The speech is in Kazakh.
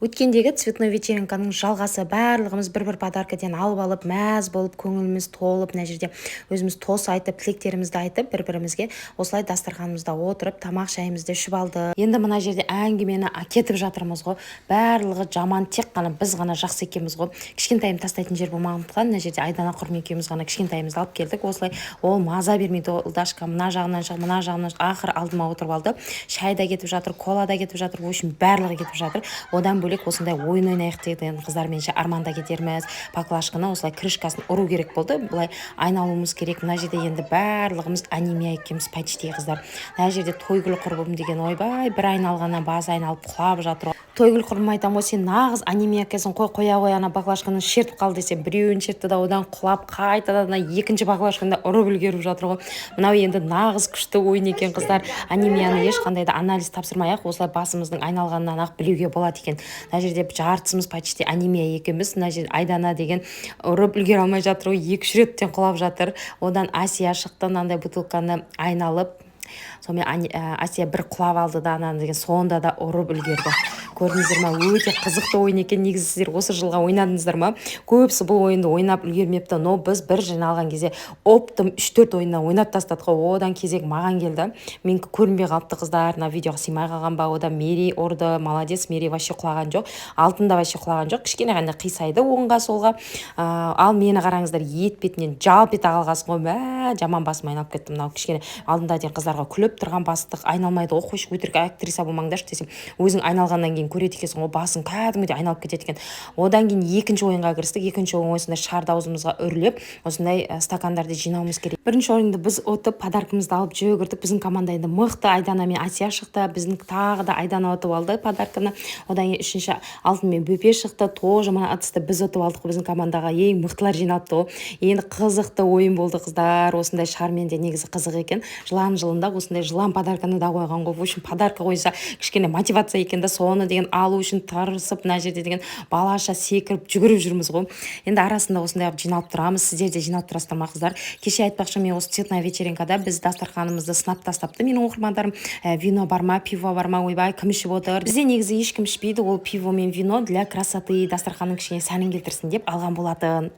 Өткендегі цветной вечеринканың жалғасы барлығымыз бір-бір подаркаден алып мәз болып, көңіліміз толып, мына жерде өзіміз тос айтып, тілектерімізді айтып, бір-бірімізге осылай дастарханымызда отырып, тамақ шайымызды ішіп алды. Енді мына жерде әңгімені кетіп жатырмыз ғой. Барлығы жаман, тек қана біз ғана жақсы екенбіз ғой. Кішкентайым тастайтын жер болмағандықтан, мына жерде Айдана Құрым екеуміз ғана кішкентайымызды алып келдік. Осылай ол маза бермейді. Ол Дашка мына жағынан шығып, мына жағынан ақыр алдыма отырып алды. Шай да кетіп жатыр, кола да кетіп жатыр, в общем, барлығы кетіп жатыр. Одан бөлек осындай ойын ойнайық деген қыздармен арманда кетерміз. Поклашканы осылай крышкасын ұру керек болды. Былай айналуымыз керек. Мына жерде енді барлығымыз анемия екенбіз, почти қыздар. Мына жерде Тойгүл құрбым деген ойбай, бір айналғаннан басы айналып құлап жатыр. Тойгүл құрбым айтам, сен нағыз анемия екенсің, қоя ана баклажканы шертіп қалды десе, біреуін шертті да одан құлап қайтадан екінші баклажканы ұрып үлгеріп жатыр ғой. Мынау енді нағыз күшті ойын екен қыздар. Анемияны ешқандай да анализ тапсырмай-ақ осылай басымыздың айналғанынан ақ білуге болады екен. Мына жерде жартысымыз почти анемия екенбіз. Мына жерде Айдана деген ұрып үлгере алмай жатыр ғой, 2-3 реттен құлап жатыр. Одан Асия шықты, мынандай бутылканы айналып. Сонымен Асия бір құлап алды да, ананы деген соңында да ұрып үлгерді. Көрдіңіздер ма, өте қызықты ойын екен. Негізі сіздер осы жылға ойнадыңыздар ма? Көбісі бұл ойынды ойнап үлгермепті, но біз бір жиналған кезде оптым 3-4 ойыннан ойнап тастадық. Одан кезек маған келді. Мен көрінбей қалыпты қыздар, мына видеоға сыймай қалған ба. Одан Мери ұрды, молодец, Мери вообще құлаған жоқ. Алтында вообще құлаған жоқ. Кішкене ғана қисайды оңға солға. Ал мені қараңыздар, ет бетінен жалп ете қалғасын ғой. Мә, жаман басым айналып кетті. Мынау кішкене алдында деген қыздарға күліп тұрған бастық айналмайды ғой, қойшы, өтірік актриса болмаңдаршы десем, өзің айналғаннан кейін көреді екенсің ғой, басың кәдімгідей айналып кетеді екен. Одан кейін екінші ойынға кірістік. Екінші ойын осындай шарды аузымызға үрлеп, осындай стакандарды жинауымыз керек. Бірінші ойында біз отып, подаркымызды алып жүгірдік. Біздің команда енді мықты, Айдана мен Асия шықты. Біздің тағы да Айдана отып алды подарканы. Одан кейін үшінші алтын мен Бөпе шықты. Тоже мына ыдысты біз отып алдық. Біздің командаға ең мықтылар жиналыпты ғой. Енді қызықты ойын болды қыздар. Осындай шармен де негізі қызық екен. Жылан жылында осындай жылан подарканы да қойған ғой. В общем, подарка қойса кішкене мотивация екен да, соны деген алу үшін тырысып, мына жерде деген балаша секіріп жүгіріп жүрміз ғой. Енді арасында осындай жиналып тұрамыз. Сіздер де жиналып тұрасыздар ма қыздар? Кеше айтпақшы, мен осы цветная вечеринкада біз дастарханымызды сынап тастапты. Менің оқырмандарым, вино бар ма, пиво бар ма, ойбай, кім ішіп отыр? Бізде негізі ешкім ішпейді, ол пиво мен вино для красоты, дастарханның кішкене сәнін келтірсін деп алған болатын.